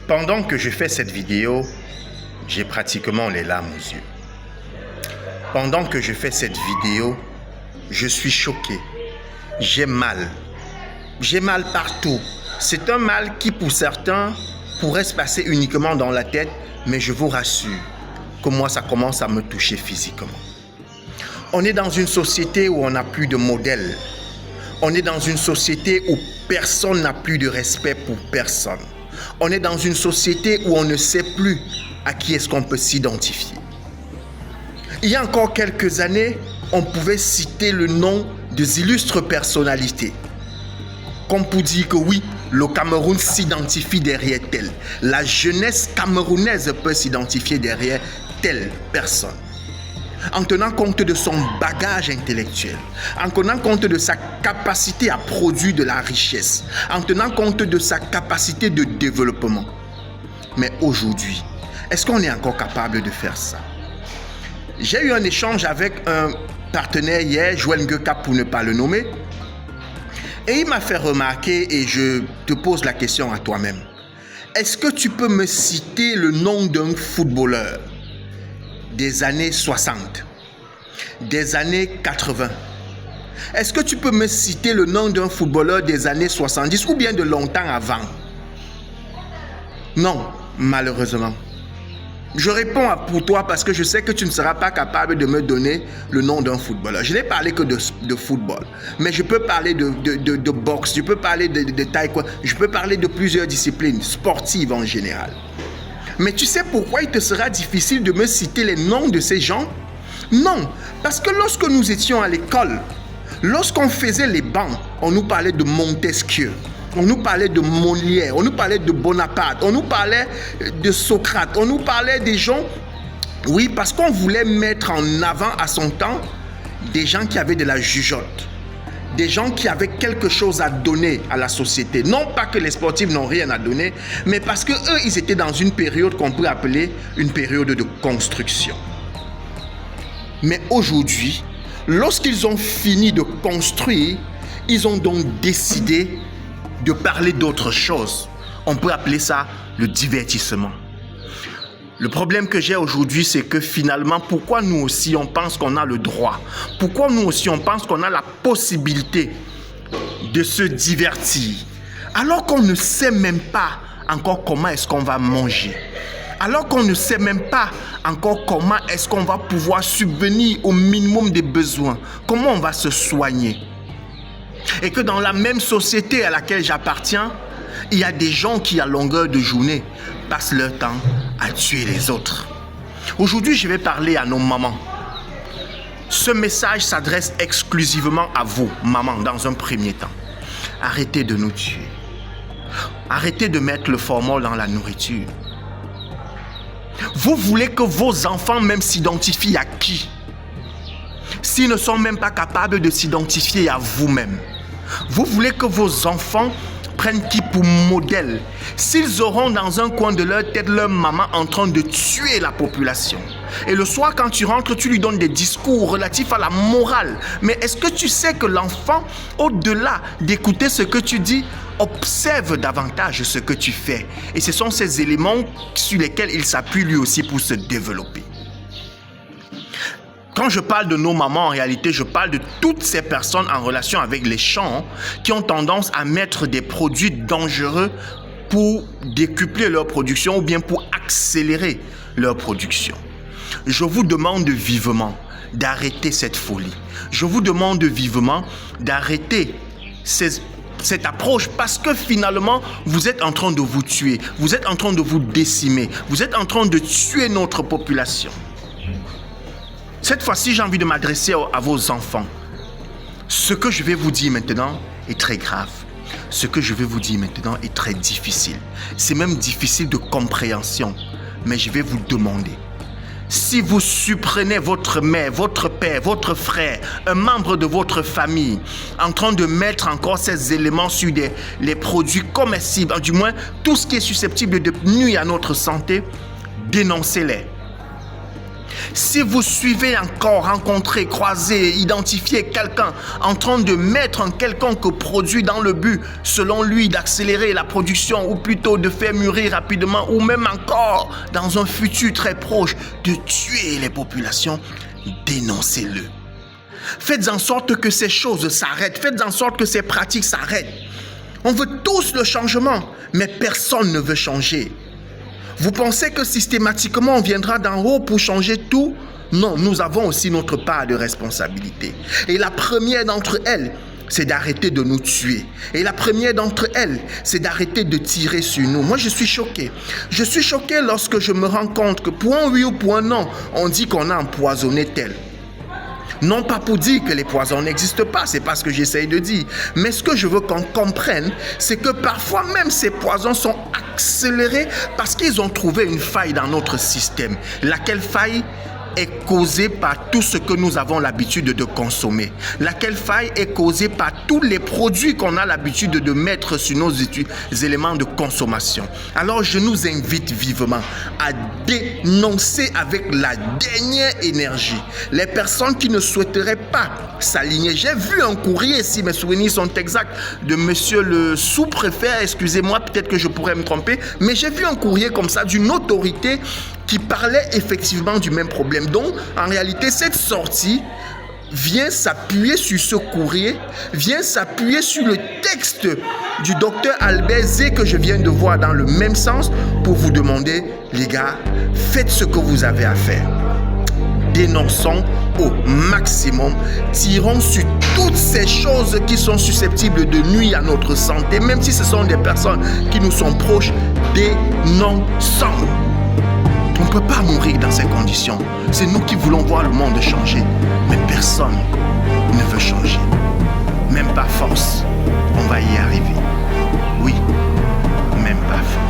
Pendant que je fais cette vidéo, j'ai pratiquement les larmes aux yeux. Pendant que je fais cette vidéo, je suis choqué. J'ai mal. J'ai mal partout. C'est un mal qui, pour certains, pourrait se passer uniquement dans la tête, mais je vous rassure que moi, ça commence à me toucher physiquement. On est dans une société où on n'a plus de modèle. On est dans une société où personne n'a plus de respect pour personne. On est dans une société où on ne sait plus à qui est-ce qu'on peut s'identifier. Il y a encore quelques années, on pouvait citer le nom des illustres personnalités. Comme pour dire que oui, le Cameroun s'identifie derrière tel. La jeunesse camerounaise peut s'identifier derrière telle personne. En tenant compte de son bagage intellectuel, en tenant compte de sa capacité à produire de la richesse, en tenant compte de sa capacité de développement. Mais aujourd'hui, est-ce qu'on est encore capable de faire ça? J'ai eu un échange avec un partenaire hier, Joël Ngueka pour ne pas le nommer, et il m'a fait remarquer, et je te pose la question à toi-même. Est-ce que tu peux me citer le nom d'un footballeur des années 60, des années 80? Est-ce que tu peux me citer le nom d'un footballeur des années 70 ou bien de longtemps avant? Non, malheureusement. Je réponds pour toi parce que je sais que tu ne seras pas capable de me donner le nom d'un footballeur. Je n'ai parlé que de football, mais je peux parler de boxe, je peux parler de taekwondo, je peux parler de plusieurs disciplines sportives en général. Mais tu sais pourquoi il te sera difficile de me citer les noms de ces gens? Non, parce que lorsque nous étions à l'école, lorsqu'on faisait les bancs, on nous parlait de Montesquieu, on nous parlait de Molière, on nous parlait de Bonaparte, on nous parlait de Socrate, on nous parlait des gens, oui, parce qu'on voulait mettre en avant à son temps des gens qui avaient de la jugeote. Des gens qui avaient quelque chose à donner à la société. Non pas que les sportifs n'ont rien à donner, mais parce qu'eux, ils étaient dans une période qu'on peut appeler une période de construction. Mais aujourd'hui, lorsqu'ils ont fini de construire, ils ont donc décidé de parler d'autre chose. On peut appeler ça le divertissement. Le problème que j'ai aujourd'hui, c'est que finalement, pourquoi nous aussi on pense qu'on a le droit? Pourquoi nous aussi on pense qu'on a la possibilité de se divertir? Alors qu'on ne sait même pas encore comment est-ce qu'on va manger. Alors qu'on ne sait même pas encore comment est-ce qu'on va pouvoir subvenir au minimum des besoins. Comment on va se soigner. Et que dans la même société à laquelle j'appartiens, il y a des gens qui, à longueur de journée, passent leur temps à tuer les autres. Aujourd'hui, je vais parler à nos mamans. Ce message s'adresse exclusivement à vous, mamans, dans un premier temps. Arrêtez de nous tuer. Arrêtez de mettre le formol dans la nourriture. Vous voulez que vos enfants même s'identifient à qui? S'ils ne sont même pas capables de s'identifier à vous-même. Vous voulez que vos enfants prennent qui pour modèle? S'ils auront dans un coin de leur tête leur maman en train de tuer la population. Et le soir quand tu rentres, tu lui donnes des discours relatifs à la morale. Mais est-ce que tu sais que l'enfant, au-delà d'écouter ce que tu dis, observe davantage ce que tu fais? Et ce sont ces éléments sur lesquels il s'appuie lui aussi pour se développer. Quand je parle de nos mamans, en réalité, je parle de toutes ces personnes en relation avec les champs qui ont tendance à mettre des produits dangereux pour décupler leur production ou bien pour accélérer leur production. Je vous demande vivement d'arrêter cette folie. Je vous demande vivement d'arrêter cette approche parce que finalement, vous êtes en train de vous tuer. Vous êtes en train de vous décimer. Vous êtes en train de tuer notre population. Cette fois-ci, j'ai envie de m'adresser à vos enfants. Ce que je vais vous dire maintenant est très grave. Ce que je vais vous dire maintenant est très difficile. C'est même difficile de compréhension. Mais je vais vous demander. Si vous supprenez votre mère, votre père, votre frère, un membre de votre famille, en train de mettre encore ces éléments sur les produits comestibles, du moins tout ce qui est susceptible de nuire à notre santé, dénoncez-les. Si vous suivez encore, rencontrez, croisez, identifiez quelqu'un en train de mettre un quelconque produit dans le but, selon lui, d'accélérer la production ou plutôt de faire mûrir rapidement ou même encore, dans un futur très proche, de tuer les populations, dénoncez-le. Faites en sorte que ces choses s'arrêtent. Faites en sorte que ces pratiques s'arrêtent. On veut tous le changement, mais personne ne veut changer. Vous pensez que systématiquement on viendra d'en haut pour changer tout? Non, nous avons aussi notre part de responsabilité. Et la première d'entre elles, c'est d'arrêter de nous tuer. Et la première d'entre elles, c'est d'arrêter de tirer sur nous. Moi, je suis choqué. Je suis choqué lorsque je me rends compte que pour un oui ou pour un non, on dit qu'on a empoisonné tel. Non pas pour dire que les poisons n'existent pas, c'est pas ce que j'essaye de dire. Mais ce que je veux qu'on comprenne, c'est que parfois même ces poisons sont accélérés parce qu'ils ont trouvé une faille dans notre système. Laquelle faille est causée par tout ce que nous avons l'habitude de consommer. Laquelle faille est causée par tous les produits qu'on a l'habitude de mettre sur nos éléments de consommation. Alors je nous invite vivement à dénoncer avec la dernière énergie les personnes qui ne souhaiteraient pas s'aligner. J'ai vu un courrier, si mes souvenirs sont exacts, de monsieur le sous-préfet, excusez-moi, peut-être que je pourrais me tromper, mais j'ai vu un courrier comme ça d'une autorité qui parlait effectivement du même problème. Donc, en réalité, cette sortie vient s'appuyer sur ce courrier, vient s'appuyer sur le texte du docteur Albert Zé que je viens de voir dans le même sens pour vous demander, les gars, faites ce que vous avez à faire. Dénonçons au maximum, tirons sur toutes ces choses qui sont susceptibles de nuire à notre santé, même si ce sont des personnes qui nous sont proches, dénonçons. On ne peut pas mourir dans ces conditions. C'est nous qui voulons voir le monde changer. Mais personne ne veut changer. Même pas force. On va y arriver. Oui, même pas force.